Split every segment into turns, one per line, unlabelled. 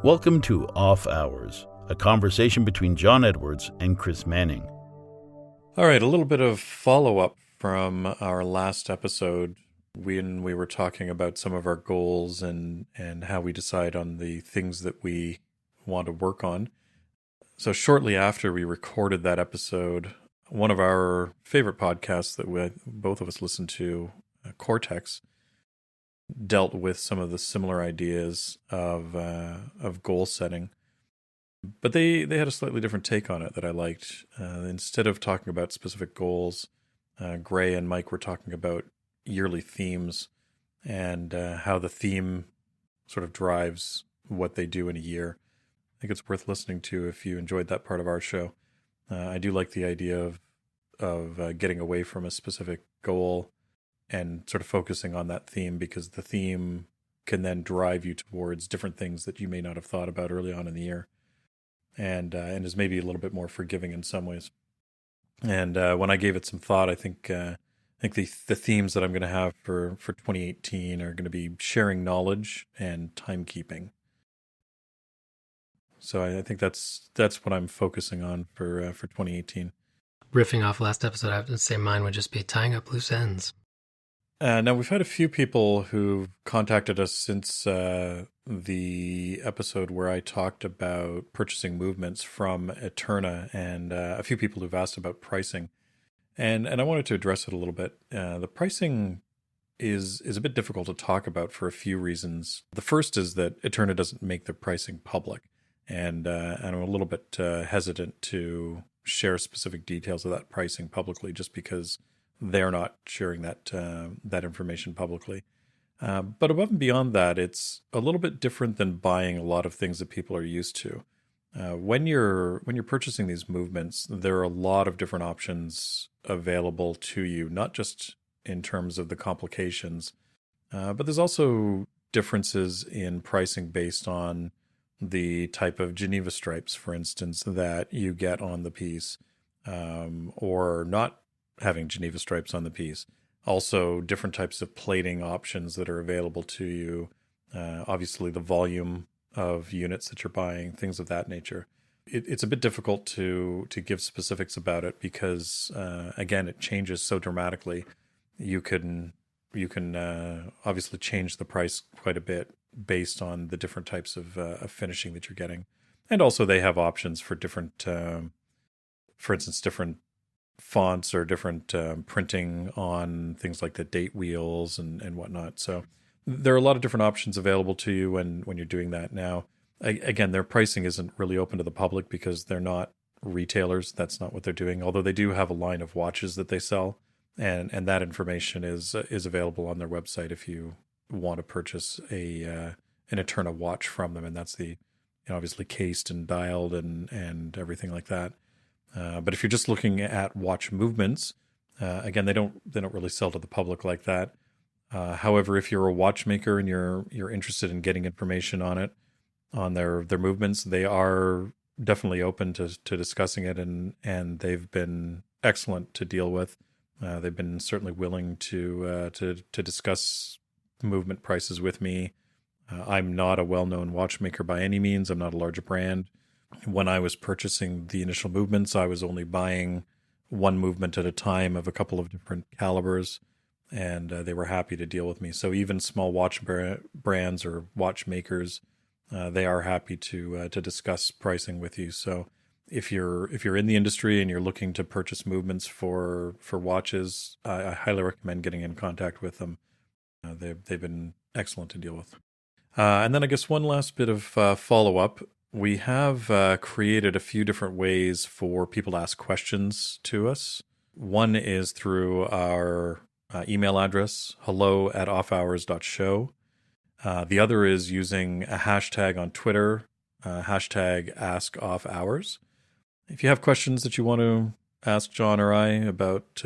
Welcome to Off Hours, a conversation between John Edwards and Chris Manning.
All right, a little bit of follow-up from our last episode when we were talking about some of our goals and how we decide on the things that we want to work on. So shortly after we recorded that episode, one of our favorite podcasts that both of us listened to, Cortex, dealt with some of the similar ideas of goal setting. But they had a slightly different take on it that I liked. Instead of talking about specific goals, Gray and Mike were talking about yearly themes and how the theme sort of drives what they do in a year. I think it's worth listening to if you enjoyed that part of our show. I do like the idea of getting away from a specific goal and sort of focusing on that theme, because the theme can then drive you towards different things that you may not have thought about early on in the year, and is maybe a little bit more forgiving in some ways. And when I gave it some thought, I think the themes that I'm going to have for 2018 are going to be sharing knowledge and timekeeping. So I think that's what I'm focusing on for 2018.
Riffing off last episode, I have to say mine would just be tying up loose ends.
Now, we've had a few people who've contacted us since the episode where I talked about purchasing movements from Eterna, and a few people who've asked about pricing. And I wanted to address it a little bit. The pricing is a bit difficult to talk about for a few reasons. The first is that Eterna doesn't make their pricing public, and I'm a little bit hesitant to share specific details of that pricing publicly, just because they're not sharing that information publicly. But above and beyond that, it's a little bit different than buying a lot of things that people are used to. When you're purchasing these movements, there are a lot of different options available to you, not just in terms of the complications, but there's also differences in pricing based on the type of Geneva stripes, for instance, that you get on the piece, or not having Geneva stripes on the piece. Also, different types of plating options that are available to you. Obviously, the volume of units that you're buying, things of that nature. It's a bit difficult to give specifics about it because, again, it changes so dramatically. You can obviously change the price quite a bit based on the different types of finishing that you're getting. And also, they have options for different, for instance, different fonts or different printing on things like the date wheels and whatnot. So there are a lot of different options available to you when you're doing that. Now, again, their pricing isn't really open to the public because they're not retailers. That's not what they're doing, although they do have a line of watches that they sell, and that information is available on their website if you want to purchase an Eterna watch from them, and that's the obviously cased and dialed and everything like that. But if you're just looking at watch movements, again, they don't really sell to the public like that. However, if you're a watchmaker and you're interested in getting information on it, on their movements, they are definitely open to discussing it, and they've been excellent to deal with. They've been certainly willing to discuss movement prices with me. I'm not a well-known watchmaker by any means. I'm not a large brand. When I was purchasing the initial movements, I was only buying one movement at a time of a couple of different calibers, and they were happy to deal with me. So even small watch brands or watchmakers, they are happy to discuss pricing with you. So if you're in the industry and you're looking to purchase movements for watches, I highly recommend getting in contact with them. They've been excellent to deal with. And then I guess one last bit of follow-up. We have created a few different ways for people to ask questions to us. One is through our email address, hello@offhours.show. The other is using a hashtag on Twitter, hashtag AskOffHours. If you have questions that you want to ask John or I about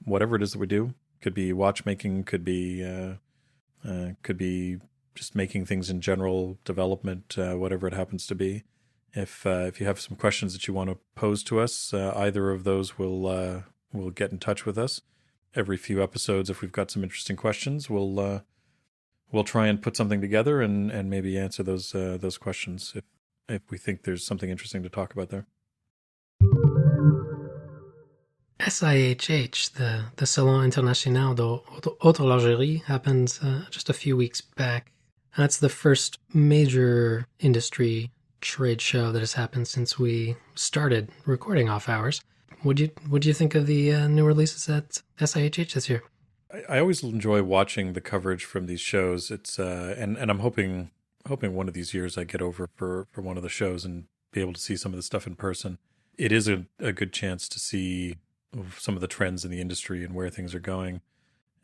whatever it is that we do, could be watchmaking, could be just making things in general, development, whatever it happens to be. If you have some questions that you want to pose to us, either of those will get in touch with us. Every few episodes, if we've got some interesting questions, we'll we'll try and put something together and maybe answer those questions if we think there's something interesting to talk about there.
SIHH, the Salon International de Horologerie, happened just a few weeks back. That's the first major industry trade show that has happened since we started recording Off Hours. What do you think of the new releases at SIHH this year?
I always enjoy watching the coverage from these shows. It's and I'm hoping one of these years I get over for one of the shows and be able to see some of the stuff in person. It is a good chance to see some of the trends in the industry and where things are going.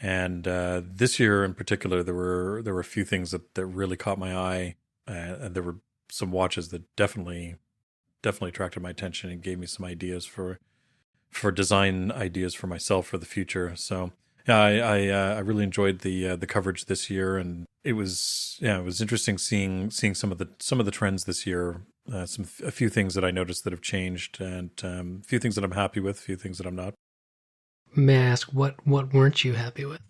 And this year in particular, there were a few things that really caught my eye. And there were some watches that definitely attracted my attention and gave me some ideas for design ideas for myself for the future. So yeah, I really enjoyed the coverage this year, and it was interesting seeing some of the trends this year. A few things that I noticed that have changed, and a few things that I'm happy with, a few things that I'm not.
May I ask what weren't you happy with?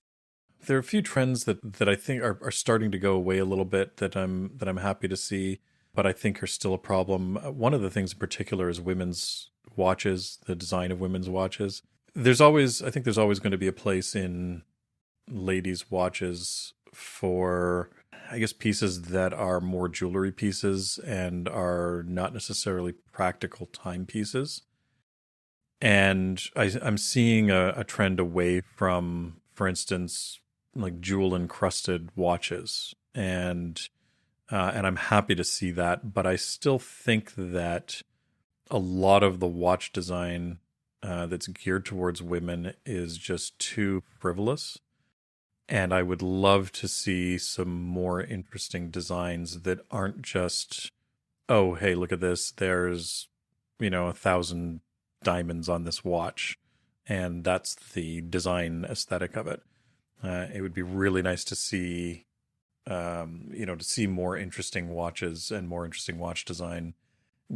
There are a few trends that I think are starting to go away a little bit that I'm happy to see, but I think are still a problem. One of the things in particular is women's watches, the design of women's watches. I think there's always going to be a place in ladies' watches for, I guess, pieces that are more jewelry pieces and are not necessarily practical timepieces. And I'm seeing a trend away from, for instance, like jewel encrusted watches, and I'm happy to see that. But I still think that a lot of the watch design that's geared towards women is just too frivolous. And I would love to see some more interesting designs that aren't just, oh, hey, look at this. There's, 1,000 diamonds on this watch, and that's the design aesthetic of it. It would be really nice to see, to see more interesting watches and more interesting watch design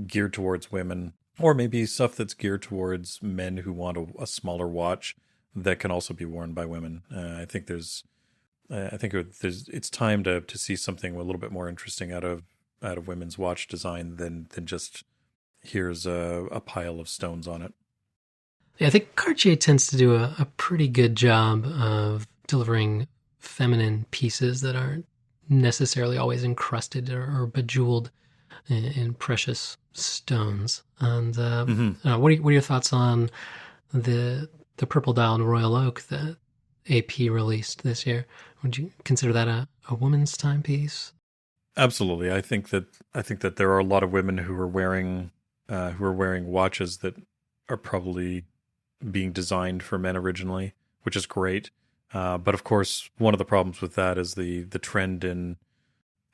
geared towards women, or maybe stuff that's geared towards men who want a smaller watch that can also be worn by women. I think it's time to see something a little bit more interesting out of women's watch design than just here's a pile of stones on it.
Yeah, I think Cartier tends to do a pretty good job of delivering feminine pieces that aren't necessarily always encrusted or bejeweled in precious stones. And what are your thoughts on the purple dialed Royal Oak that AP released this year? Would you consider that a woman's timepiece?
Absolutely. I think that there are a lot of women who are wearing watches that are probably being designed for men originally, which is great. But of course, one of the problems with that is the trend in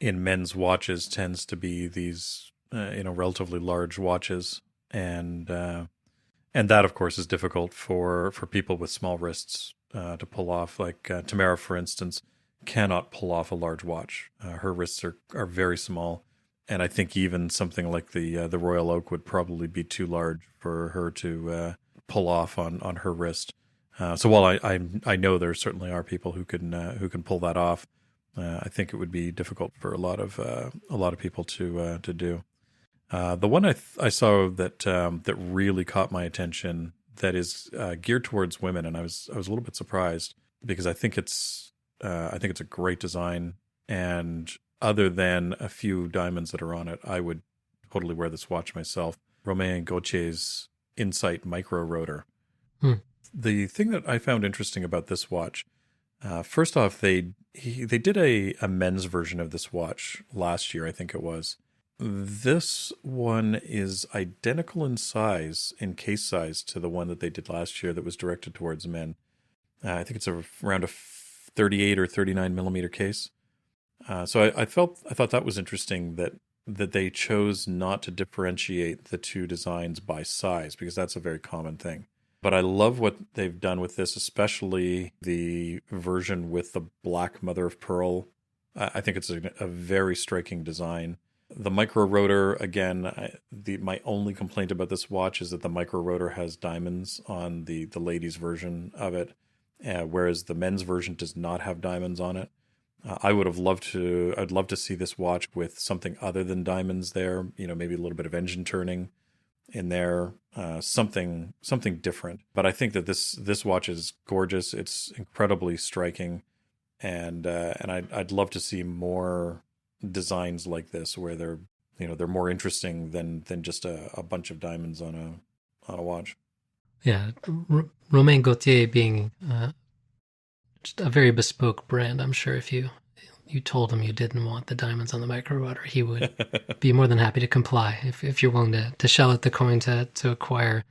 men's watches tends to be these relatively large watches, and that of course is difficult for people with small wrists to pull off. Like Tamara, for instance, cannot pull off a large watch. Her wrists are very small, and I think even something like the Royal Oak would probably be too large for her to pull off on her wrist. So while I know there certainly are people who can pull that off, I think it would be difficult for a lot of people to do. The one I saw that really caught my attention that is geared towards women, and I was a little bit surprised because I think it's a great design, and other than a few diamonds that are on it, I would totally wear this watch myself. Romain Gautier's Insight Micro Rotor. The thing that I found interesting about this watch, first off, they did a men's version of this watch last year, I think it was. This one is identical in size, in case size, to the one that they did last year that was directed towards men. I think it's around a 38 or 39 millimeter case. So I thought that was interesting that they chose not to differentiate the two designs by size, because that's a very common thing. But I love what they've done with this, especially the version with the black mother of pearl. I think it's a very striking design. The micro rotor, again, my only complaint about this watch is that the micro rotor has diamonds on the ladies' version of it, whereas the men's version does not have diamonds on it. I'd love to see this watch with something other than diamonds there, maybe a little bit of engine turning in there, something different. But I think that this watch is gorgeous. It's incredibly striking, and I'd love to see more designs like this where they're more interesting than just a bunch of diamonds on a watch.
Yeah, Romain Gaultier being just a very bespoke brand. I'm sure if you told him you didn't want the diamonds on the micro rotor, he would be more than happy to comply if you're willing to shell out the coin to acquire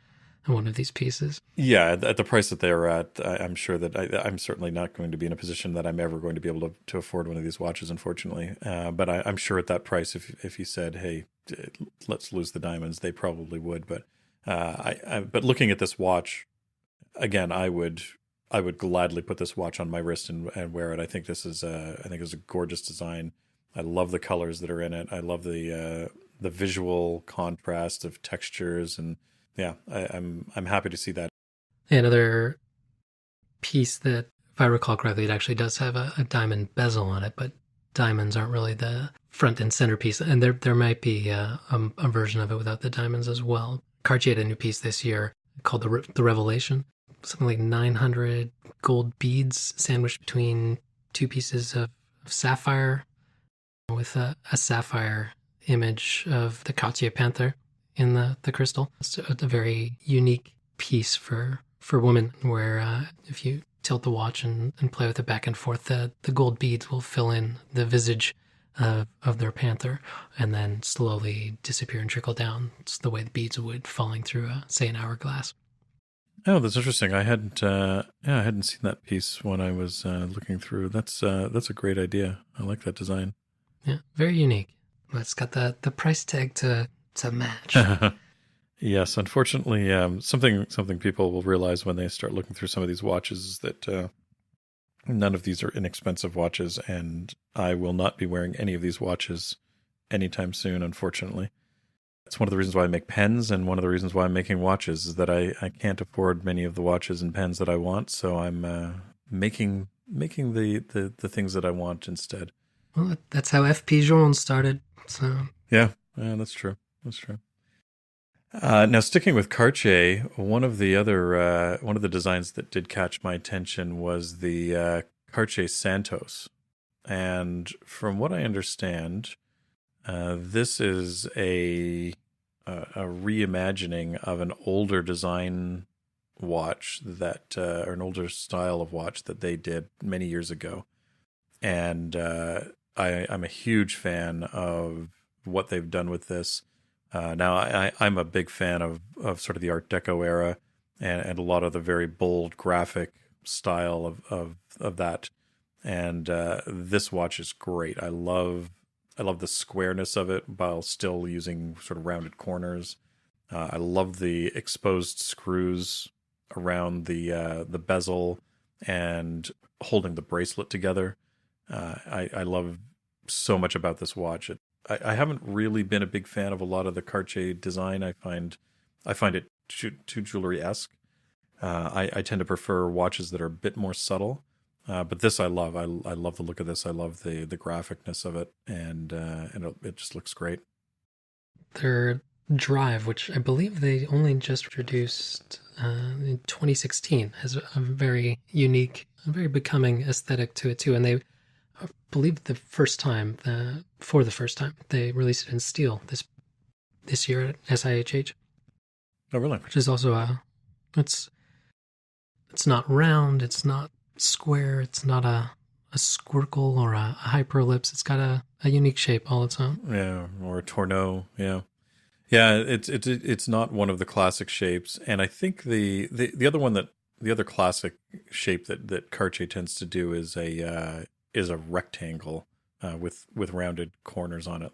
one of these pieces.
Yeah, at the price that they're at, I'm sure that I'm certainly not going to be in a position that I'm ever going to be able to afford one of these watches, unfortunately. But I'm sure at that price, if you said, "Hey, let's lose the diamonds," they probably would. But but looking at this watch again, I would gladly put this watch on my wrist and wear it. I think this is a gorgeous design. I love the colors that are in it. I love the visual contrast of textures, and yeah, I'm happy to see that.
Another piece that, if I recall correctly, it actually does have a diamond bezel on it, but diamonds aren't really the front and center piece, and there might be a version of it without the diamonds as well. Cartier had a new piece this year called the Revelation. Something like 900 gold beads sandwiched between two pieces of sapphire, with a sapphire image of the Cartier Panther in the crystal. It's a very unique piece for women, where if you tilt the watch and play with it back and forth, the gold beads will fill in the visage of their panther and then slowly disappear and trickle down. It's the way the beads would falling through, say, an hourglass.
Oh, that's interesting. I hadn't seen that piece when I was looking through. That's a great idea. I like that design.
Yeah, very unique. But it's got the price tag to match.
Yes, unfortunately, something people will realize when they start looking through some of these watches is that none of these are inexpensive watches, and I will not be wearing any of these watches anytime soon, unfortunately. It's one of the reasons why I make pens, and one of the reasons why I'm making watches is that I can't afford many of the watches and pens that I want, so I'm making the things that I want instead.
Well, that's how FP Journe started. So
yeah, that's true. That's true. Now, sticking with Cartier, one of the designs that did catch my attention was the Cartier Santos, and from what I understand, this is a reimagining of an older design watch or an older style of watch that they did many years ago, and I'm a huge fan of what they've done with this. Now, I'm a big fan of sort of the Art Deco era and a lot of the very bold graphic style of that. And this watch is great. I love the squareness of it while still using sort of rounded corners. I love the exposed screws around the bezel and holding the bracelet together. I love so much about this watch. I haven't really been a big fan of a lot of the Cartier design. I find it too jewelry-esque. I tend to prefer watches that are a bit more subtle. But this I love. I love the look of this. I love the graphicness of it, and it just looks great.
Their drive, which I believe they only just introduced in 2016, has a very unique, a very becoming aesthetic to it too. And they, I believe, for the first time, they released it in steel this year at SIHH.
Oh, really?
Which is also it's not round, it's not square, it's not a squircle or a hyperellipse. It's got a unique shape all its own.
Yeah, or a torneau. Yeah. It's not one of the classic shapes, and I think the other classic shape that Cartier tends to do is a rectangle with rounded corners on it,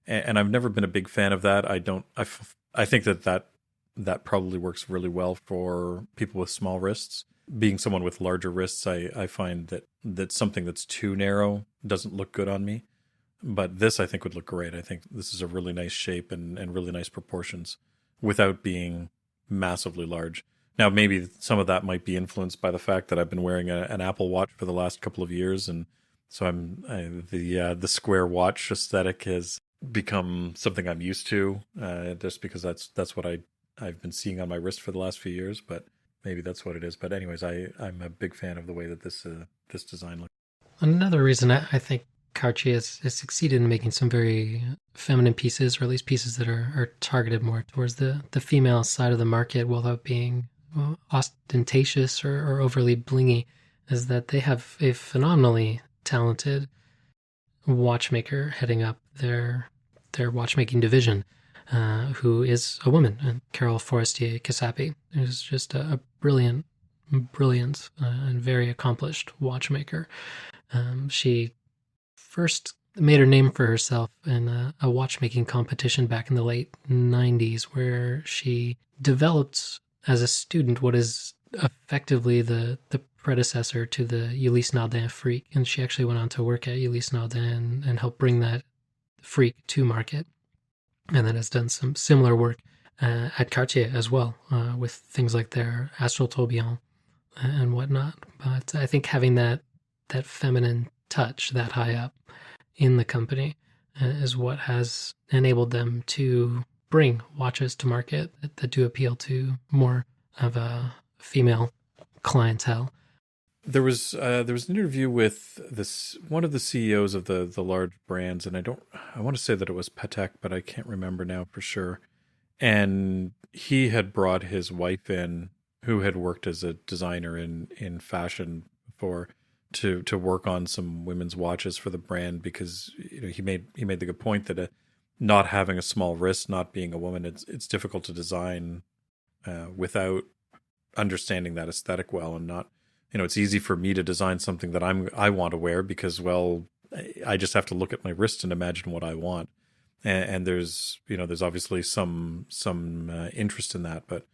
and I've never been a big fan of that. I think that probably works really well for people with small wrists. Being someone with larger wrists, I find that something that's too narrow doesn't look good on me. But this, I think, would look great. I think this is a really nice shape and really nice proportions without being massively large. Now, maybe some of that might be influenced by the fact that I've been wearing an Apple Watch for the last couple of years, and So the square watch aesthetic has become something I'm used to, just because that's what I've been seeing on my wrist for the last few years. But maybe that's what it is. But anyways, I'm a big fan of the way that this design looks.
Another reason I think Cartier has succeeded in making some very feminine pieces, or at least pieces that are targeted more towards the female side of the market without being ostentatious or overly blingy, is that they have a phenomenally talented watchmaker heading up their watchmaking division, who is a woman, Carol Forestier Casapi, who's just a brilliant, and very accomplished watchmaker. She first made her name for herself in a watchmaking competition back in the late 90s, where she developed as a student what is effectively the predecessor to the Ulysse Nardin Freak. And she actually went on to work at Ulysse Nardin and help bring that Freak to market. And then has done some similar work at Cartier as well, with things like their Astral Tourbillon and whatnot. But I think having that feminine touch that high up in the company is what has enabled them to bring watches to market that do appeal to more of a female clientele.
There was an interview with one of the CEOs of the large brands, and I want to say that it was Patek, but I can't remember now for sure. And he had brought his wife in, who had worked as a designer in fashion before, to work on some women's watches for the brand, because he made the good point that not having a small wrist, not being a woman, it's difficult to design without understanding that aesthetic well, and not, it's easy for me to design something that I want to wear because, well, I just have to look at my wrist and imagine what I want, and there's obviously some interest in that, but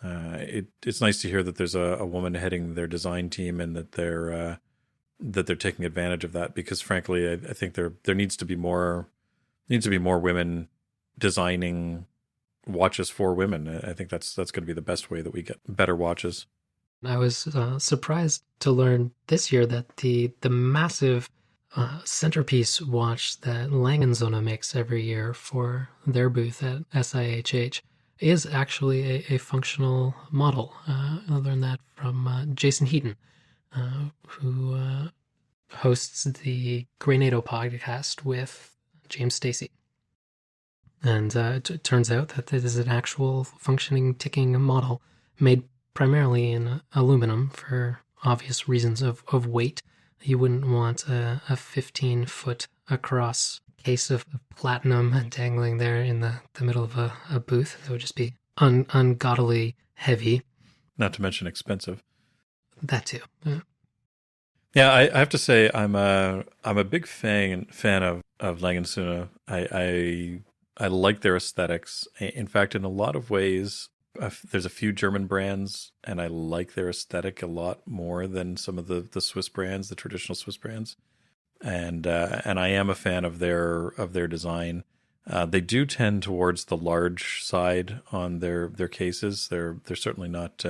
it's nice to hear that there's a woman heading their design team, and that they're taking advantage of that, because frankly, I think there needs to be more women designing watches for women. I think that's going to be the best way that we get better watches.
I was surprised to learn this year that the massive centerpiece watch that Lange & Söhne makes every year for their booth at SIHH is actually a functional model. I learned that from Jason Heaton, who hosts the Grenado podcast with James Stacy. And it turns out that this is an actual functioning ticking model made primarily in aluminum for obvious reasons of weight. You wouldn't want a 15-foot across case of platinum dangling there in the middle of a booth. It would just be ungodly heavy.
Not to mention expensive.
That too.
Yeah, I have to say I'm a big fan of Lange & Söhne. I like their aesthetics. In fact, in a lot of ways, there's a few German brands, and I like their aesthetic a lot more than some of the Swiss brands, the traditional Swiss brands. And I am a fan of their design. They do tend towards the large side on their cases. They're certainly not.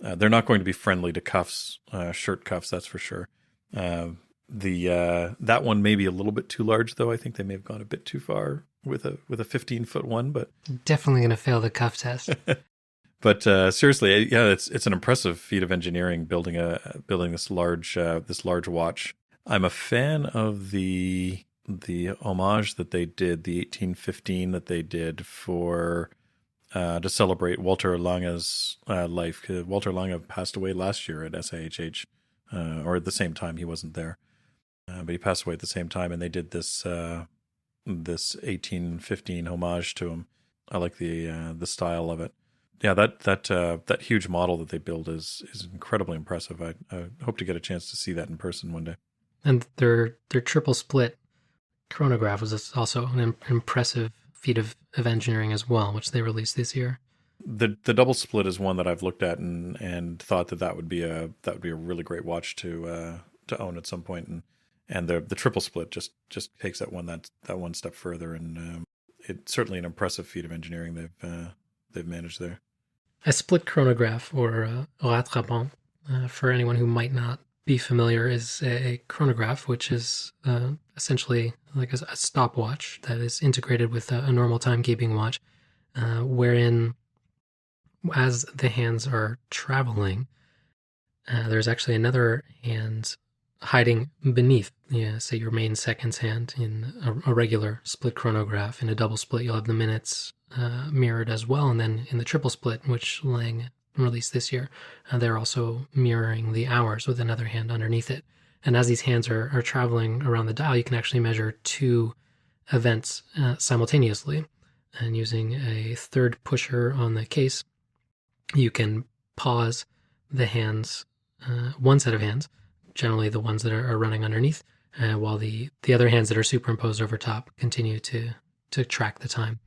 They're not going to be friendly to cuffs, shirt cuffs, that's for sure. That one may be a little bit too large, though. I think they may have gone a bit too far with a 15-foot one, but
definitely going to fail the cuff test.
But seriously, yeah, it's an impressive feat of engineering building this large watch. I'm a fan of the homage that they did, the 1815 that they did for to celebrate Walter Lange's life. Walter Lange passed away last year at SIHH, or at the same time. He wasn't there, but he passed away at the same time, and they did this 1815 homage to him. I like the style of it. Yeah, that huge model that they build is incredibly impressive. I hope to get a chance to see that in person one day.
And their triple split chronograph was also an impressive feat of engineering as well, which they released this year.
The double split is one that I've looked at and thought that would be a really great watch to own at some point, and the triple split just takes that one step further, and it's certainly an impressive feat of engineering they've managed there.
A split chronograph, or rattrapant, for anyone who might not be familiar, is a chronograph, which is essentially like a stopwatch that is integrated with a normal timekeeping watch, wherein as the hands are traveling, there's actually another hand hiding beneath, say your main seconds hand in a regular split chronograph. In a double split, you'll have the minutes mirrored as well, and then in the triple split, which Lang released this year, they're also mirroring the hours with another hand underneath it. And as these hands are traveling around the dial, you can actually measure two events simultaneously. And using a third pusher on the case, you can pause the hands, one set of hands, generally the ones that are running underneath, while the other hands that are superimposed over top continue to track the time.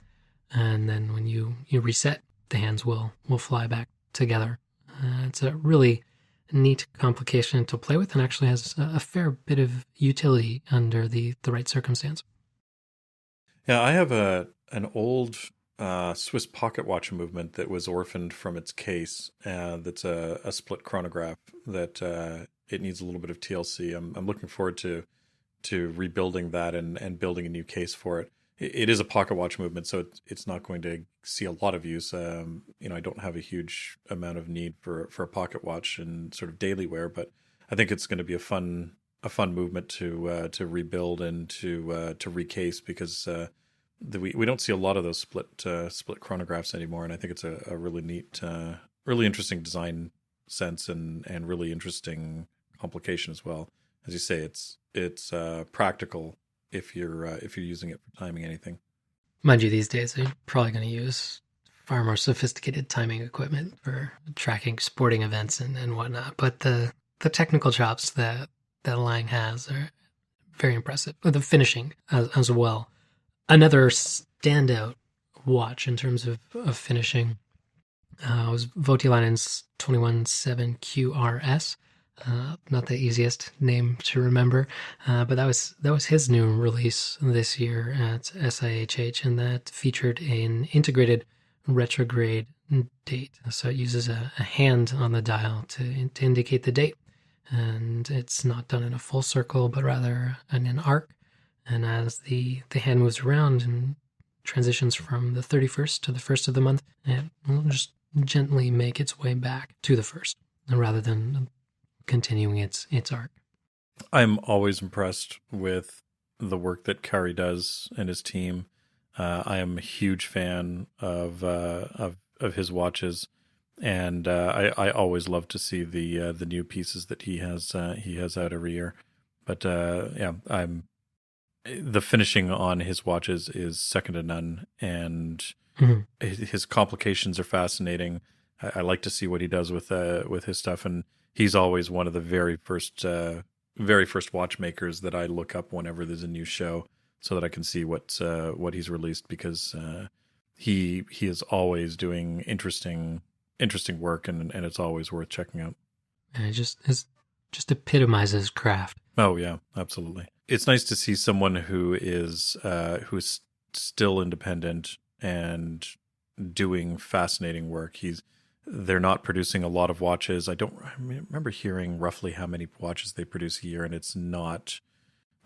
And then when you reset, the hands will fly back together. It's a really neat complication to play with, and actually has a fair bit of utility under the right circumstance.
Yeah, I have an old Swiss pocket watch movement that was orphaned from its case. That's a split chronograph that it needs a little bit of TLC. I'm looking forward to rebuilding that and building a new case for it. It is a pocket watch movement, so it's not going to see a lot of use. I don't have a huge amount of need for a pocket watch in sort of daily wear, but I think it's going to be a fun movement to rebuild and to recase, because we don't see a lot of those split chronographs anymore, and I think it's a really neat, really interesting design sense and really interesting complication as well. As you say, it's practical if you're using it for timing anything.
Mind you, these days they're probably going to use far more sophisticated timing equipment for tracking sporting events and whatnot. But the technical chops that Lang has are very impressive. The finishing as well. Another standout watch in terms of finishing was Voutilainen's 217 QRS. Not the easiest name to remember, but that was his new release this year at SIHH, and that featured an integrated retrograde date. So it uses a hand on the dial to indicate the date, and it's not done in a full circle, but rather in an arc. And as the hand moves around and transitions from the 31st to the 1st of the month, it will just gently make its way back to the 1st, rather than continuing its arc.
I'm always impressed with the work that Kari does and his team. I am a huge fan of his watches, and I always love to see the new pieces that he has out every year. But the finishing on his watches is second to none, and his complications are fascinating. I like to see what he does with his stuff, and he's always one of the very first watchmakers that I look up whenever there's a new show, so that I can see what he's released, because he is always doing interesting work, and it's always worth checking out.
And it just epitomizes craft.
Oh yeah, absolutely. It's nice to see someone who is still independent and doing fascinating work. They're not producing a lot of watches. I remember hearing roughly how many watches they produce a year, and it's not.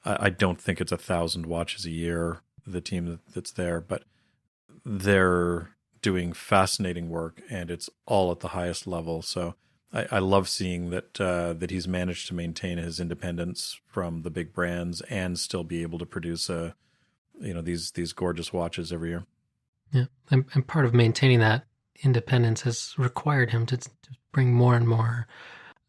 I don't think it's 1,000 watches a year, the team that's there, but they're doing fascinating work, and it's all at the highest level. So I love seeing that he's managed to maintain his independence from the big brands and still be able to produce these gorgeous watches every year.
Yeah, and part of maintaining that independence has required him to bring more and more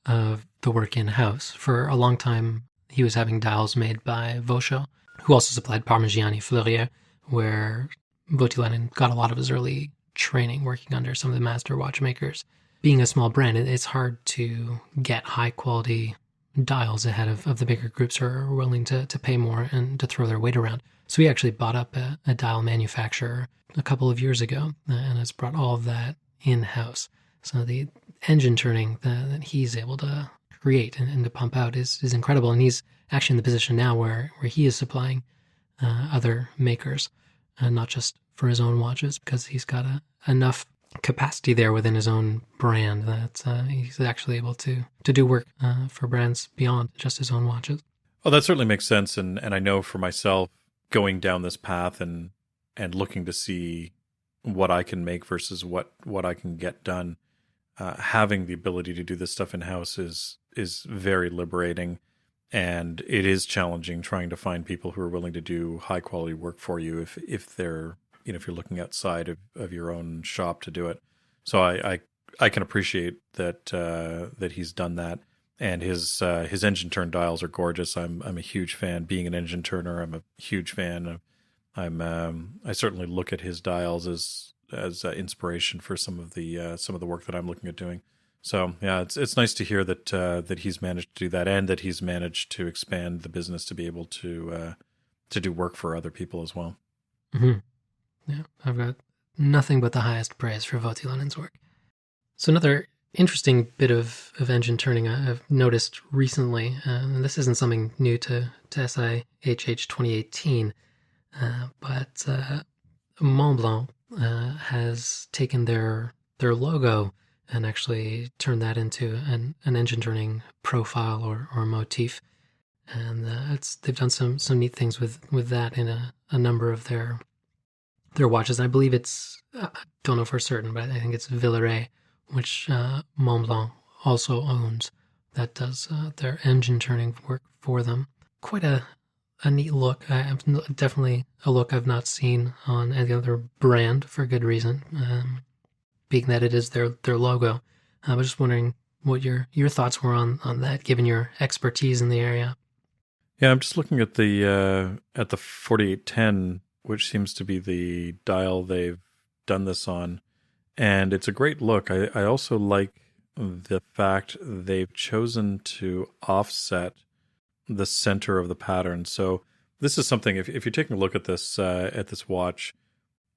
of the work in-house. For a long time, he was having dials made by Vauchot, who also supplied Parmigiani Fleurier, where Voutilainen got a lot of his early training working under some of the master watchmakers. Being a small brand, it's hard to get high-quality dials ahead of the bigger groups who are willing to pay more and to throw their weight around. So he actually bought up a dial manufacturer a couple of years ago and has brought all of that in-house. So the engine turning that he's able to create and to pump out is incredible. And he's actually in the position now where he is supplying other makers, not just for his own watches, because he's got enough capacity there within his own brand that he's actually able to do work for brands beyond just his own watches.
Well, that certainly makes sense, and I know for myself, going down this path and looking to see what I can make versus what I can get done, having the ability to do this stuff in house is very liberating, and it is challenging trying to find people who are willing to do high quality work for you if they're, if you're looking outside of your own shop to do it. So I can appreciate that that he's done that. And his engine turn dials are gorgeous. I'm a huge fan. Being an engine turner, I'm a huge fan. I certainly look at his dials as inspiration for some of the work that I'm looking at doing. So yeah, it's nice to hear that that he's managed to do that, and that he's managed to expand the business to be able to do work for other people as well.
Mm-hmm. Yeah, I've got nothing but the highest praise for Voutilanen's work. So another interesting bit of engine turning I've noticed recently, and this isn't something new to SIHH 2018, but Montblanc has taken their logo and actually turned that into an engine turning profile or motif, and they've done some neat things with that in a number of their watches. I believe it's, I don't know for certain, but I think it's Villeray, which Montblanc also owns, that does their engine turning work for them. Quite a neat look. Definitely a look I've not seen on any other brand, for good reason, being that it is their logo. I was just wondering what your thoughts were on that, given your expertise in the area.
Yeah, I'm just looking at the 4810, which seems to be the dial they've done this on. And it's a great look. I also like the fact they've chosen to offset the center of the pattern. So this is something, if you're taking a look at this watch,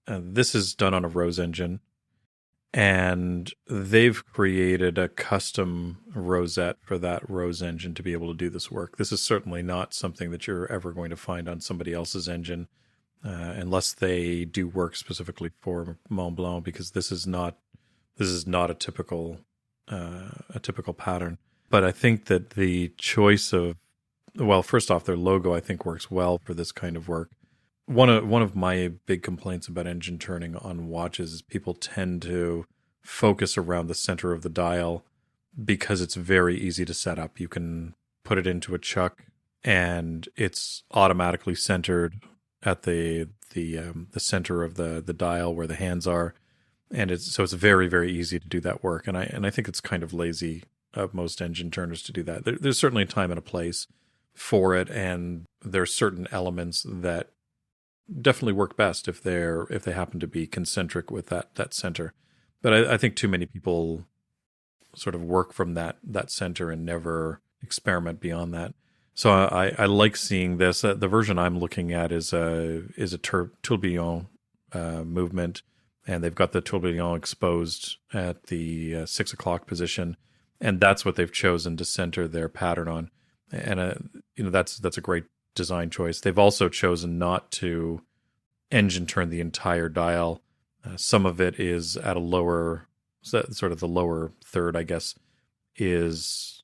this is done on a rose engine. And they've created a custom rosette for that rose engine to be able to do this work. This is certainly not something that you're ever going to find on somebody else's engine. Unless they do work specifically for Montblanc, because this is not a typical pattern. But I think that the choice of, well, first off, their logo I think works well for this kind of work. One of my big complaints about engine turning on watches is people tend to focus around the center of the dial because it's very easy to set up. You can put it into a chuck and it's automatically centered at the center of the dial where the hands are, and it's very, very easy to do that work. And I think it's kind of lazy of most engine turners to do that. There's certainly a time and a place for it, and there's certain elements that definitely work best if they happen to be concentric with that center. But I think too many people sort of work from that center and never experiment beyond that. So I like seeing this. The version I'm looking at is a tourbillon movement, and they've got the tourbillon exposed at the 6 o'clock position, and that's what they've chosen to center their pattern on. And that's a great design choice. They've also chosen not to engine turn the entire dial. Some of it is at a lower, sort of the lower third, I guess, is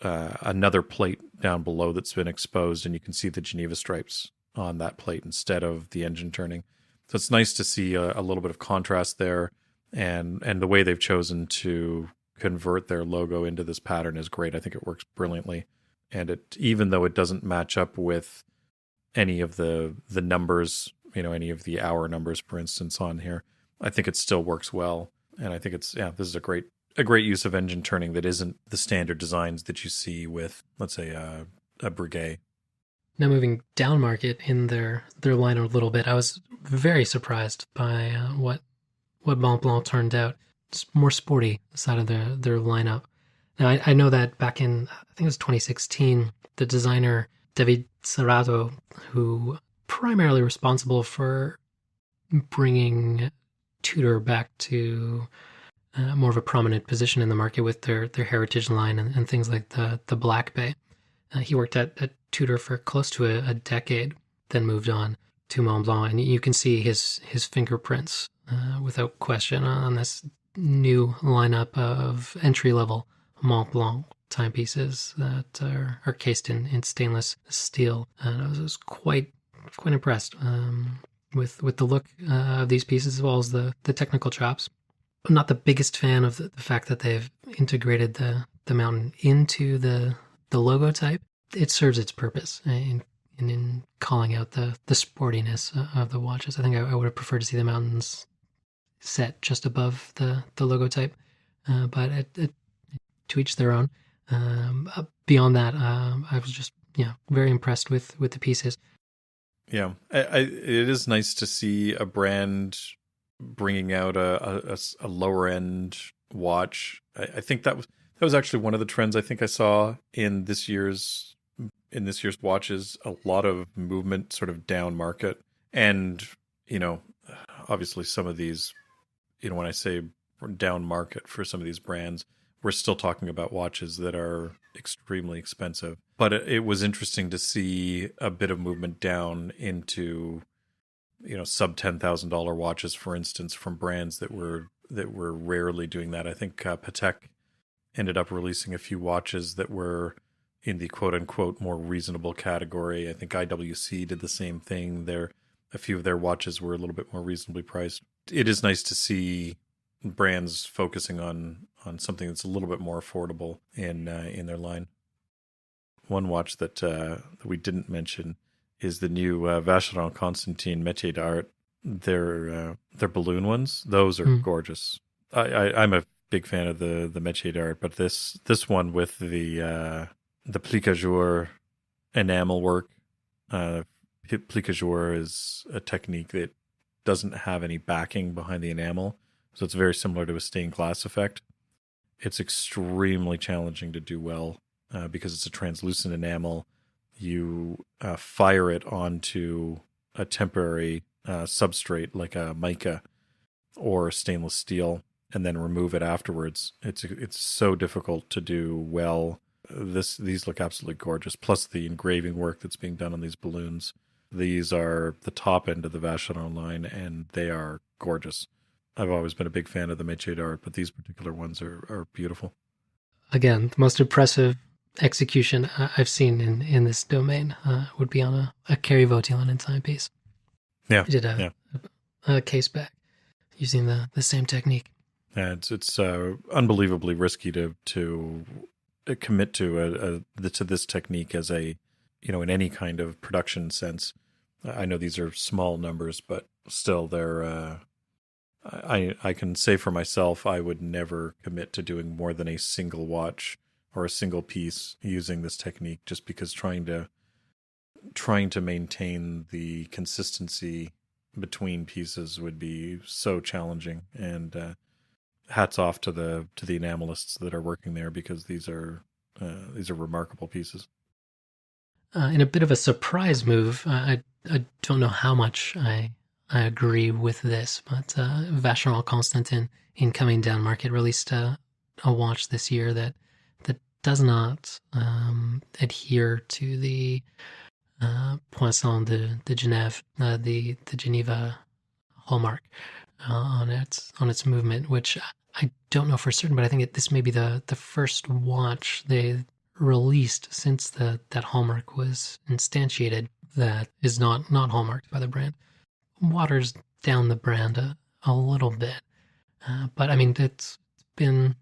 another plate down below that's been exposed, and you can see the Geneva stripes on that plate instead of the engine turning. So it's nice to see a little bit of contrast there, and the way they've chosen to convert their logo into this pattern is great. I think it works brilliantly, and it, even though it doesn't match up with any of the numbers, any of the hour numbers, for instance, on here, I think it still works well, and I think this is a great use of engine turning that isn't the standard designs that you see with, let's say, a Breguet.
Now moving down market in their line a little bit, I was very surprised by what Montblanc turned out. It's more sporty side of their lineup. Now I know that back in, I think it was 2016, the designer David Serrato, who primarily responsible for bringing Tudor back to more of a prominent position in the market with their heritage line and things like the Black Bay. He worked at Tudor for close to a decade, then moved on. to Mont Blanc, and you can see his fingerprints without question on this new lineup of entry-level Mont Blanc timepieces that are cased in stainless steel. And I was quite impressed with the look of these pieces, as well as the technical chops. I'm not the biggest fan of the fact that they've integrated the mountain into the logo type. It serves its purpose in calling out the sportiness of the watches. I think I would have preferred to see the mountains set just above the logo type, but to each their own. Beyond that, I was just very impressed with the pieces.
Yeah, it is nice to see a brand bringing out a lower end watch. I think that was actually one of the trends I think I saw in this year's watches. A lot of movement sort of down market, and obviously some of these, when I say down market for some of these brands, we're still talking about watches that are extremely expensive. But it was interesting to see a bit of movement down into sub $10,000 watches, for instance, from brands that were rarely doing that. I think Patek ended up releasing a few watches that were in the quote unquote more reasonable category. I think IWC did the same thing. A few of their watches were a little bit more reasonably priced. It is nice to see brands focusing on something that's a little bit more affordable in their line. One watch that we didn't mention is the new Vacheron Constantin Métier d'Art. Their balloon ones, those are gorgeous. I'm a big fan of the Métier d'Art, but this one with the plique à jour enamel work. Plique à jour is a technique that doesn't have any backing behind the enamel, so it's very similar to a stained glass effect. It's extremely challenging to do well because it's a translucent enamel. You fire it onto a temporary substrate like a mica or stainless steel, and then remove it afterwards. It's so difficult to do well. These look absolutely gorgeous. Plus the engraving work that's being done on these balloons. These are the top end of the Vacheron line, and they are gorgeous. I've always been a big fan of the Métier d'Art, but these particular ones are beautiful. Again,
The most impressive execution I've seen in this domain would be on a Kerry Vautier timepiece.
Yeah,
he did a case back using the same technique.
Yeah, it's unbelievably risky to commit to this technique as a in any kind of production sense. I know these are small numbers, but still they're. I can say for myself, I would never commit to doing more than a single watch or a single piece using this technique, just because trying to maintain the consistency between pieces would be so challenging. And hats off to the enamelists that are working there, because these are remarkable pieces.
In a bit of a surprise move, I don't know how much I agree with this, but Vacheron Constantin, in coming down market, released a watch this year that does not adhere to the Poinçon de Genève, the Geneva hallmark on its movement, which I don't know for certain, but I think this may be the first watch they released since that hallmark was instantiated that is not hallmarked by the brand. Waters down the brand a little bit, but I mean it's been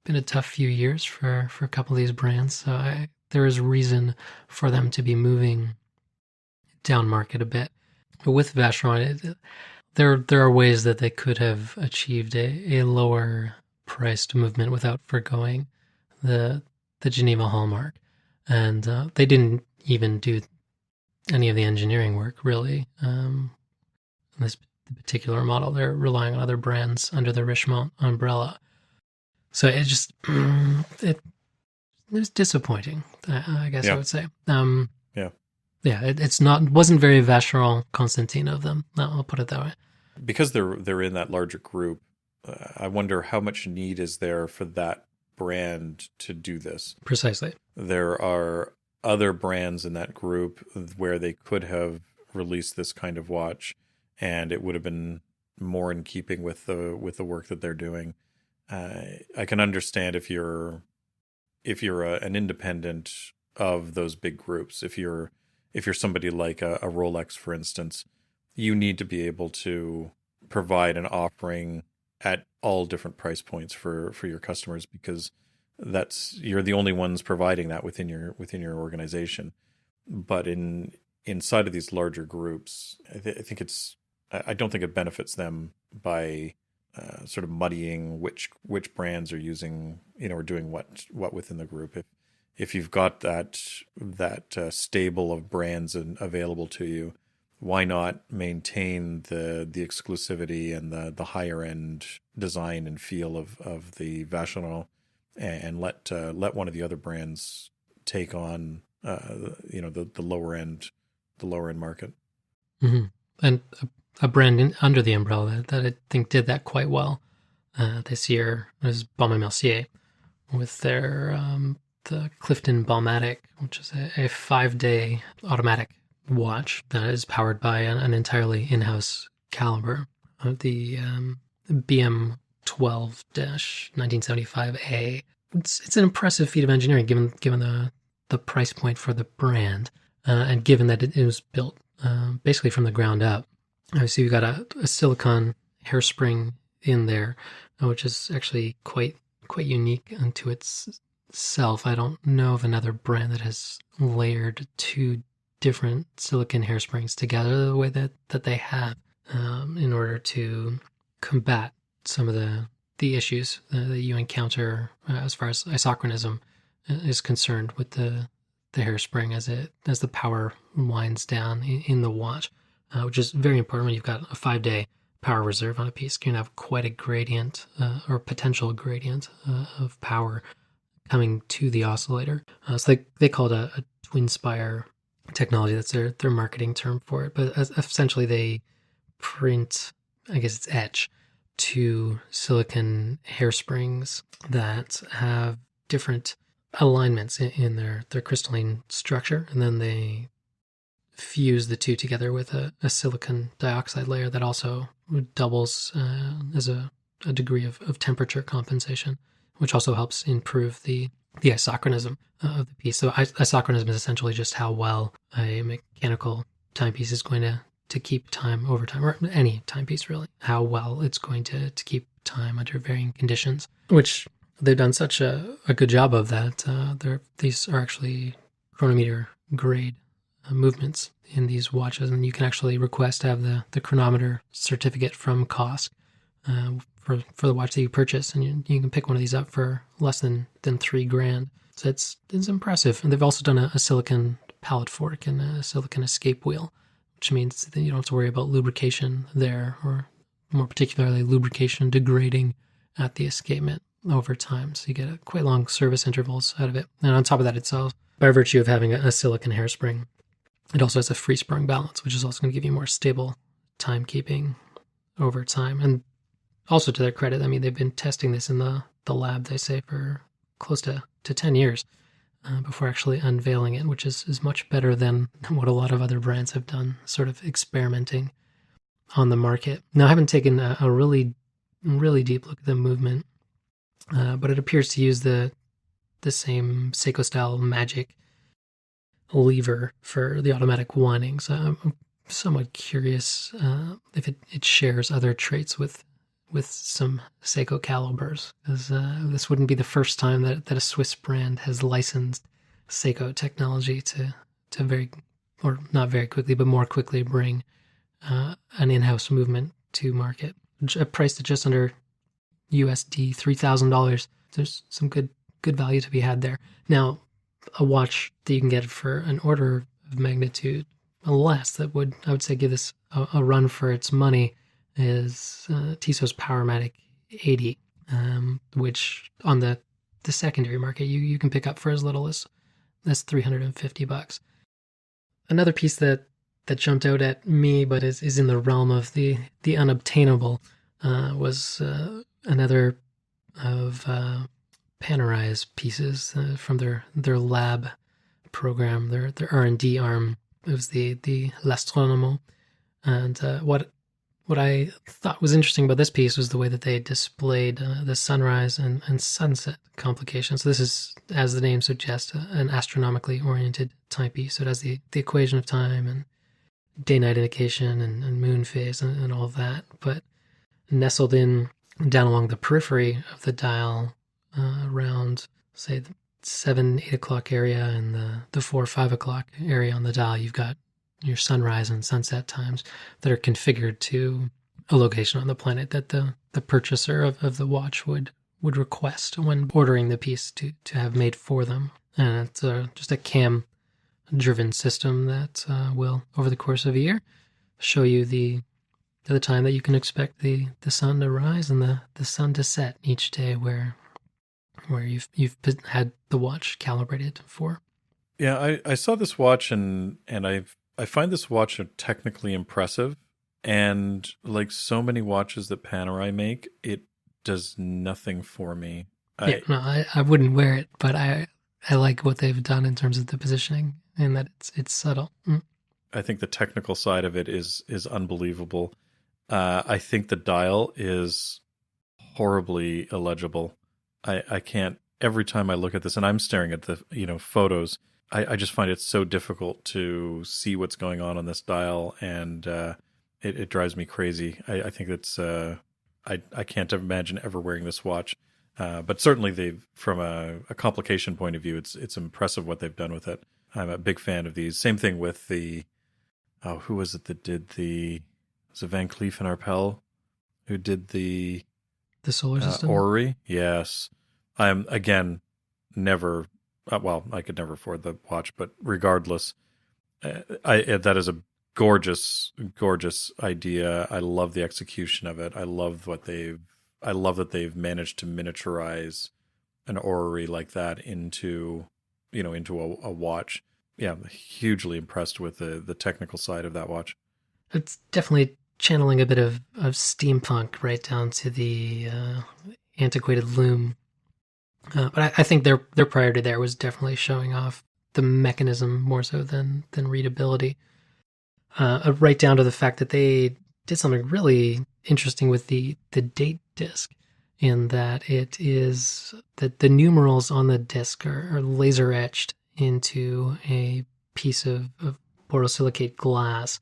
a tough few years for a couple of these brands, so there is reason for them to be moving down market a bit. But with Vacheron, there are ways that they could have achieved a lower priced movement without forgoing the Geneva hallmark, and they didn't even do any of the engineering work really. This particular model, they're relying on other brands under the Richemont umbrella. So it just it was disappointing, I guess. I would say. It wasn't very Vacheron Constantin of them. I'll put it that way.
Because they're in that larger group, I wonder how much need is there for that brand to do this.
Precisely.
There are other brands in that group where they could have release this kind of watch, and it would have been more in keeping with the work that they're doing. I can understand if you're an independent of those big groups. If you're somebody like a Rolex, for instance, you need to be able to provide an offering at all different price points for your customers, because you're the only ones providing that within your organization. But inside of these larger groups, I think I don't think it benefits them by sort of muddying which brands are using, or doing what within the group. If you've got that stable of brands available to you, why not maintain the exclusivity and the higher end design and feel of the Vacheron, and let one of the other brands take on the lower end market.
Mm-hmm. And a brand under the umbrella that I think did that quite well this year was Baume & Mercier with their the Clifton Balmatic, which is a 5-day automatic watch that is powered by an entirely in-house caliber of the BM 12-1975A. It's an impressive feat of engineering given the price point for the brand, and given that it was built basically from the ground up. Obviously, you've got a silicone hairspring in there, which is actually quite unique unto itself. I don't know of another brand that has layered two different silicone hairsprings together the way that they have, in order to combat some of the issues that you encounter as far as isochronism is concerned with the hairspring as the power winds down in the watch, which is very important when you've got a 5-day power reserve on a piece. You can have quite a gradient or potential gradient of power coming to the oscillator. So they call it a twin spire technology. That's their marketing term for it. But essentially they print, I guess it's etch, two silicon hairsprings that have different alignments in their crystalline structure, and then they fuse the two together with a silicon dioxide layer that also doubles as a degree of temperature compensation, which also helps improve the isochronism of the piece. So isochronism is essentially just how well a mechanical timepiece is going to keep time over time, or any timepiece really, how well it's going to keep time under varying conditions, which they've done such a good job of that. These are actually chronometer grade movements in these watches, and you can actually request to have the chronometer certificate from COSC for the watch that you purchase, and you can pick one of these up for less than $3,000. So it's impressive. And they've also done a silicon pallet fork and a silicon escape wheel, which means that you don't have to worry about lubrication there, or more particularly lubrication degrading at the escapement over time. So you get a quite long service intervals out of it. And on top of that itself, by virtue of having a silicon hairspring, it also has a free sprung balance, which is also going to give you more stable timekeeping over time. And also, to their credit, I mean, they've been testing this in the lab, they say, for close to 10 years before actually unveiling it, which is much better than what a lot of other brands have done, sort of experimenting on the market. Now, I haven't taken a really, really deep look at the movement, but it appears to use the same Seiko-style magic lever for the automatic winding. So I'm somewhat curious if it shares other traits with some Seiko calibers, because this wouldn't be the first time that a Swiss brand has licensed Seiko technology to very, or not very quickly, but more quickly bring an in-house movement to market. Priced at just under USD $3,000. There's some good value to be had there. Now, a watch that you can get for an order of magnitude less, that I would say give this a run for its money, is Tissot's Powermatic 80, which on the secondary market you can pick up for as little as $350. Another piece that jumped out at me, but is in the realm of the unobtainable, was another of Panerais pieces from their lab program, their R&D arm, It was the L'Astronomo. And what I thought was interesting about this piece was the way that they displayed the sunrise and sunset complications. So this is, as the name suggests, an astronomically oriented timepiece. So it has the equation of time and day-night indication and moon phase and all of that. But nestled in down along the periphery of the dial, around, say, the 7, 8 o'clock area and the 4, 5 o'clock area on the dial, you've got your sunrise and sunset times that are configured to a location on the planet that the purchaser of the watch would request when ordering the piece to have made for them. And it's just a cam-driven system that will, over the course of a year, show you the time that you can expect the sun to rise and the sun to set each day where you've had the watch calibrated for.
Yeah, I saw this watch and I find this watch technically impressive, and like so many watches that Panerai make, it does nothing for me.
I wouldn't wear it, but I like what they've done in terms of the positioning and that it's subtle.
I think the technical side of it is unbelievable. I think the dial is horribly illegible. I can't, every time I look at this, and I'm staring at the photos, I just find it so difficult to see what's going on this dial, and it drives me crazy. I think it's I can't imagine ever wearing this watch, but certainly from a complication point of view, it's impressive what they've done with it. I'm a big fan of these. Same thing with who was it that did was it Van Cleef and Arpels who did the
solar system
orrery? Yes, I'm again never. Well, I could never afford the watch, but regardless, that is a gorgeous, gorgeous idea. I love the execution of it. I love that they've managed to miniaturize an orrery like that into a watch. Yeah, I'm hugely impressed with the technical side of that watch.
It's definitely channeling a bit of steampunk right down to the antiquated loom. But I think their priority there was definitely showing off the mechanism more so than readability. Right down to the fact that they did something really interesting with the date disc, in that it is that the numerals on the disc are laser etched into a piece of borosilicate glass,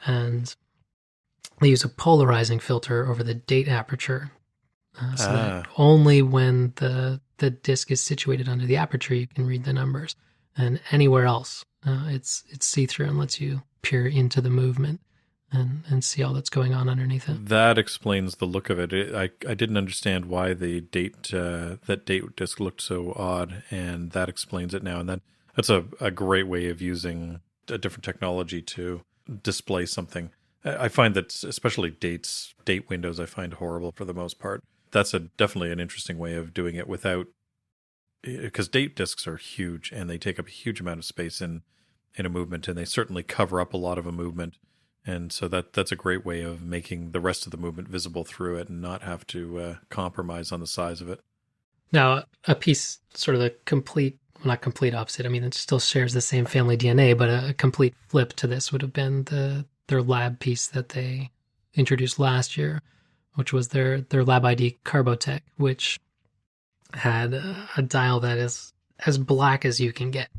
and they use a polarizing filter over the date aperture. So that only when the disc is situated under the aperture you can read the numbers, and anywhere else it's see-through and lets you peer into the movement and see all that's going on underneath it.
That explains the look of it. I didn't understand why the that date disc looked so odd, and that explains it now. And that's a great way of using a different technology to display something. I find that especially date windows I find horrible for the most part. That's definitely an interesting way of doing it without, because date discs are huge and they take up a huge amount of space in a movement, and they certainly cover up a lot of a movement. And so that's a great way of making the rest of the movement visible through it and not have to compromise on the size of it.
Now, a piece sort of not complete opposite. I mean, it still shares the same family DNA, but a complete flip to this would have been their lab piece that they introduced last year, which was their Lab ID Carbotech, which had a dial that is as black as you can get,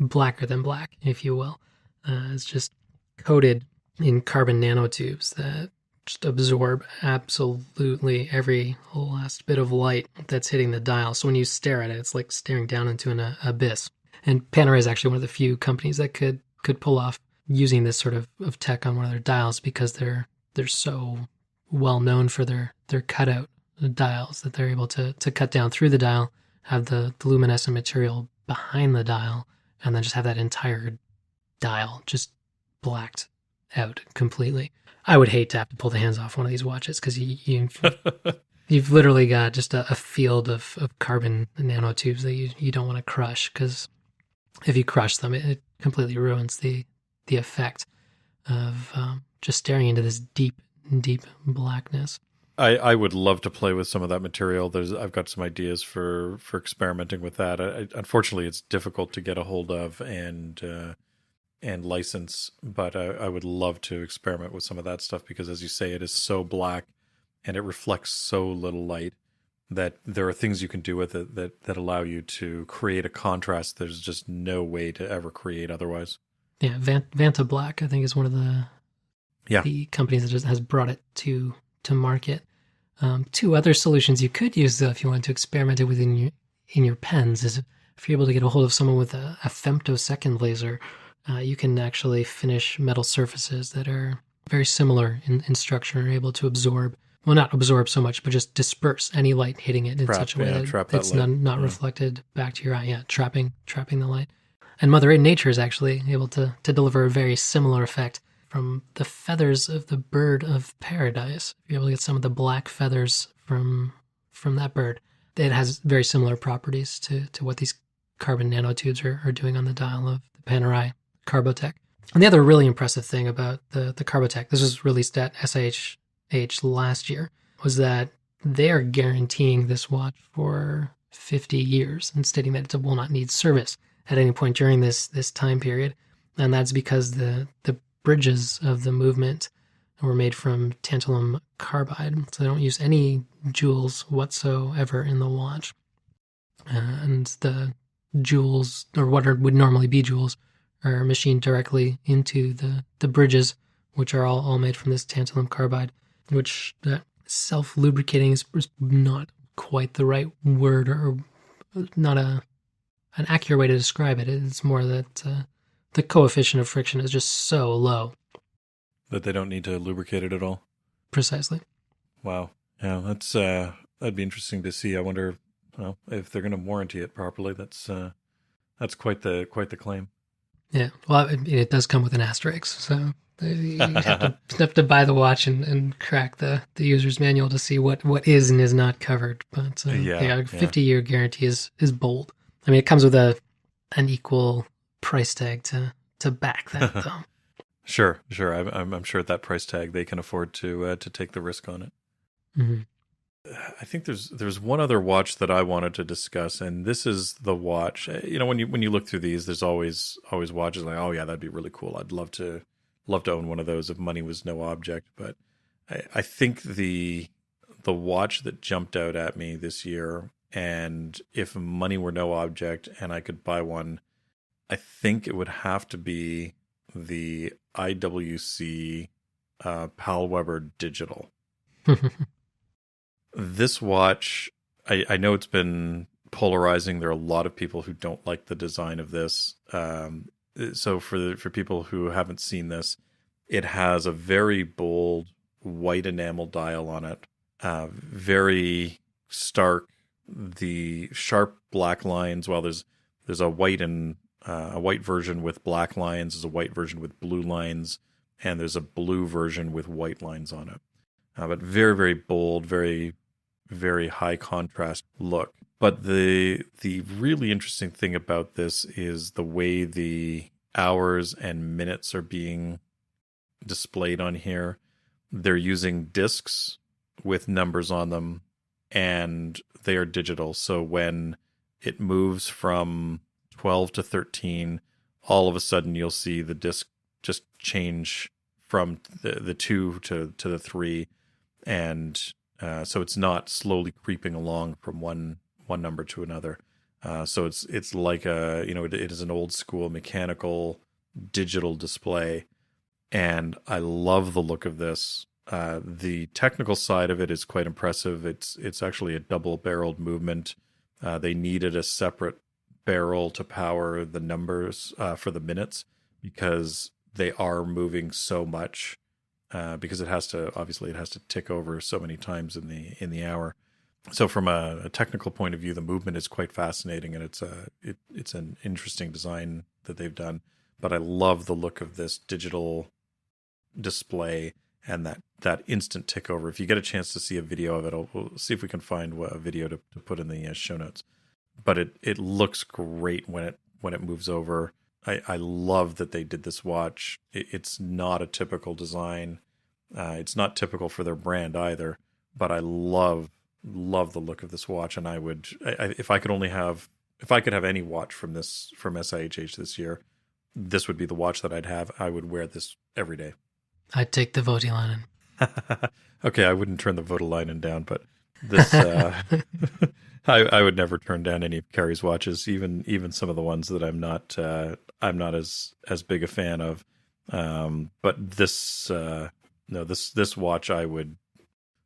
blacker than black, if you will. It's just coated in carbon nanotubes that just absorb absolutely every last bit of light that's hitting the dial. So when you stare at it, it's like staring down into an abyss. And Panerai is actually one of the few companies that could pull off using this sort of tech on one of their dials, because they're so well known for their cutout dials that they're able to cut down through the dial, have the luminescent material behind the dial, and then just have that entire dial just blacked out completely. I would hate to have to pull the hands off one of these watches, because you've literally got just a field of carbon nanotubes that you don't want to crush, because if you crush them, it completely ruins the effect of just staring into this deep blackness.
I would love to play with some of that material. I've got some ideas for experimenting with that. Unfortunately, it's difficult to get a hold of, and and license, but I would love to experiment with some of that stuff because, as you say, it is so black and it reflects so little light that there are things you can do with it that allow you to create a contrast there's just no way to ever create otherwise.
Yeah, Vanta Black, I think, is one of the companies that has brought it to market. Two other solutions you could use, though, if you want to experiment it within your pens, is if you're able to get a hold of someone with a femtosecond laser, you can actually finish metal surfaces that are very similar in structure and are able to absorb, well, not absorb so much, but just disperse any light hitting it in such a way that it's not reflected back to your eye. Yeah, trapping the light. And Mother Nature is actually able to deliver a very similar effect from the feathers of the bird of paradise. If you're able to get some of the black feathers from that bird, it has very similar properties to what these carbon nanotubes are doing on the dial of the Panerai Carbotech. And the other really impressive thing about the Carbotech, this was released at SIH last year, was that they are guaranteeing this watch for 50 years and stating that it will not need service at any point during this time period. And that's because the bridges of the movement were made from tantalum carbide, so they don't use any jewels whatsoever in the watch. And the jewels, or what would normally be jewels, are machined directly into the bridges, which are all made from this tantalum carbide, which self-lubricating is not quite the right word, or not an accurate way to describe it. It's more that the coefficient of friction is just so low
that they don't need to lubricate it at all.
Precisely.
Wow. Yeah, that'd be interesting to see. I wonder, if they're going to warranty it properly. That's quite the claim.
Yeah. Well, it does come with an asterisk, so you have to buy the watch and crack the user's manual to see what is and is not covered. But 50-year guarantee is bold. I mean, it comes with an equal price tag to back that, though.
Sure. I'm sure at that price tag they can afford to take the risk on it.
Mm-hmm.
I think there's one other watch that I wanted to discuss, and this is the watch. When you look through these, there's always watches like, oh yeah, that'd be really cool. I'd love to own one of those if money was no object. But I think the watch that jumped out at me this year, and if money were no object and I could buy one, I think it would have to be the IWC Pal Weber Digital. This watch, I know it's been polarizing. There are a lot of people who don't like the design of this. So for people who haven't seen this, it has a very bold white enamel dial on it, very stark. The sharp black lines. Well, there's a white and a white version with black lines. There's a white version with blue lines, and there's a blue version with white lines on it. But very, very bold, very, very high contrast look. But the really interesting thing about this is the way the hours and minutes are being displayed on here. They're using discs with numbers on them, and they are digital. So when it moves from 12 to 13, all of a sudden you'll see the disc just change from the 2 to the 3. And so it's not slowly creeping along from one number to another. So it's like it is an old school mechanical digital display. And I love the look of this. The technical side of it is quite impressive. It's actually a double-barreled movement. They needed a separate barrel to power the numbers for the minutes because they are moving so much. Because it has to tick over so many times in the hour. So from a technical point of view, the movement is quite fascinating, and it's an interesting design that they've done. But I love the look of this digital display and that instant tick over. If you get a chance to see a video of it, we'll see if we can find a video to put in the show notes. But it looks great when it moves over. I love that they did this watch. It's not a typical design. It's not typical for their brand either. But I love the look of this watch, and I would, if I could have any watch from SIHH this year, this would be the watch that I'd have. I would wear this every day.
I'd take the Voutilainen.
Okay, I wouldn't turn the Voutilainen down, but this I would never turn down any of Carrie's watches, even some of the ones that I'm not as big a fan of. But this no, this watch I would.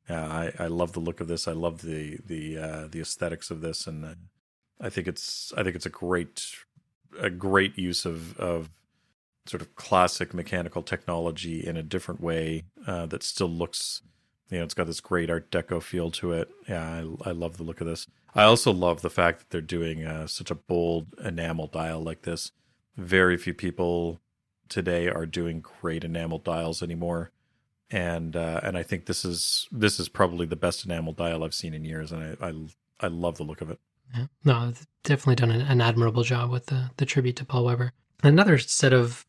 I love the look of this. I love the aesthetics of this, and I think it's a great use of sort of classic mechanical technology in a different way that still looks, it's got this great Art Deco feel to it. Yeah, I love the look of this. I also love the fact that they're doing such a bold enamel dial like this. Very few people today are doing great enamel dials anymore, and I think this is probably the best enamel dial I've seen in years, and I love the look of it.
Yeah. No, it's definitely done an admirable job with the tribute to Paul Weber. Another set of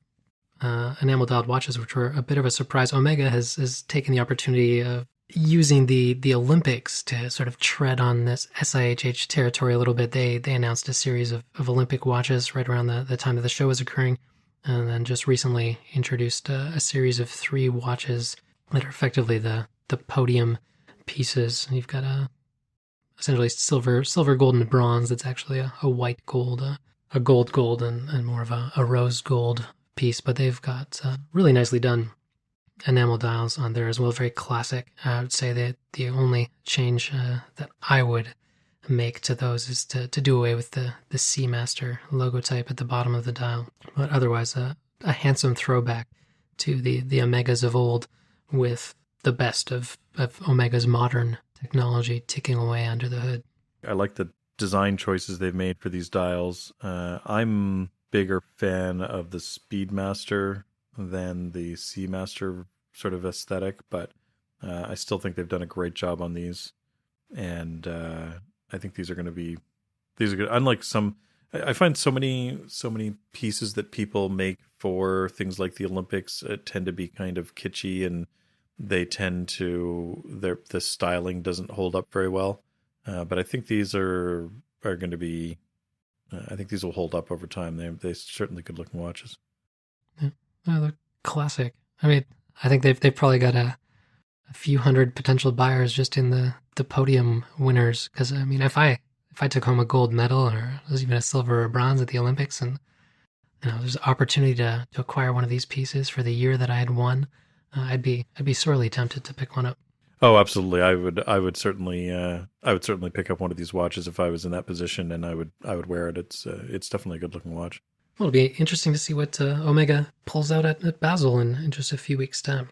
enamel dialed watches, which were a bit of a surprise. Omega has taken the opportunity of using the Olympics to sort of tread on this SIHH territory a little bit. They announced a series of Olympic watches right around the time that the show was occurring, and then just recently introduced a series of 3 watches that are effectively the Podium pieces. You've got essentially silver, gold, and bronze. That's actually a white gold, a gold, and more of a rose gold piece. But they've got really nicely done enamel dials on there as well. Very classic. I would say that the only change that I would make to those is to do away with the Seamaster logo type at the bottom of the dial. But otherwise, a handsome throwback to the Omegas of old, with the best of Omega's modern technology ticking away under the hood.
I like the design choices they've made for these dials. I'm bigger fan of the Speedmaster than the Seamaster sort of aesthetic, but I still think they've done a great job on these, and I think these are good. Unlike some, I find so many pieces that people make for things like the Olympics tend to be kind of kitschy, and they tend to the styling doesn't hold up very well. But I think these are going to be. I think these will hold up over time. They're certainly good looking watches.
Yeah, they're classic. I mean, I think they've probably got a few hundred potential buyers just in the Podium winners. Because I mean, if I took home a gold medal, or it was even a silver or bronze at the Olympics, and there's an opportunity to acquire one of these pieces for the year that I had won, I'd be sorely tempted to pick one up.
Oh, absolutely. I would certainly pick up one of these watches if I was in that position, and I would wear it. It's definitely a good looking watch.
Well, it'll be interesting to see what Omega pulls out at Basel in just a few weeks' time.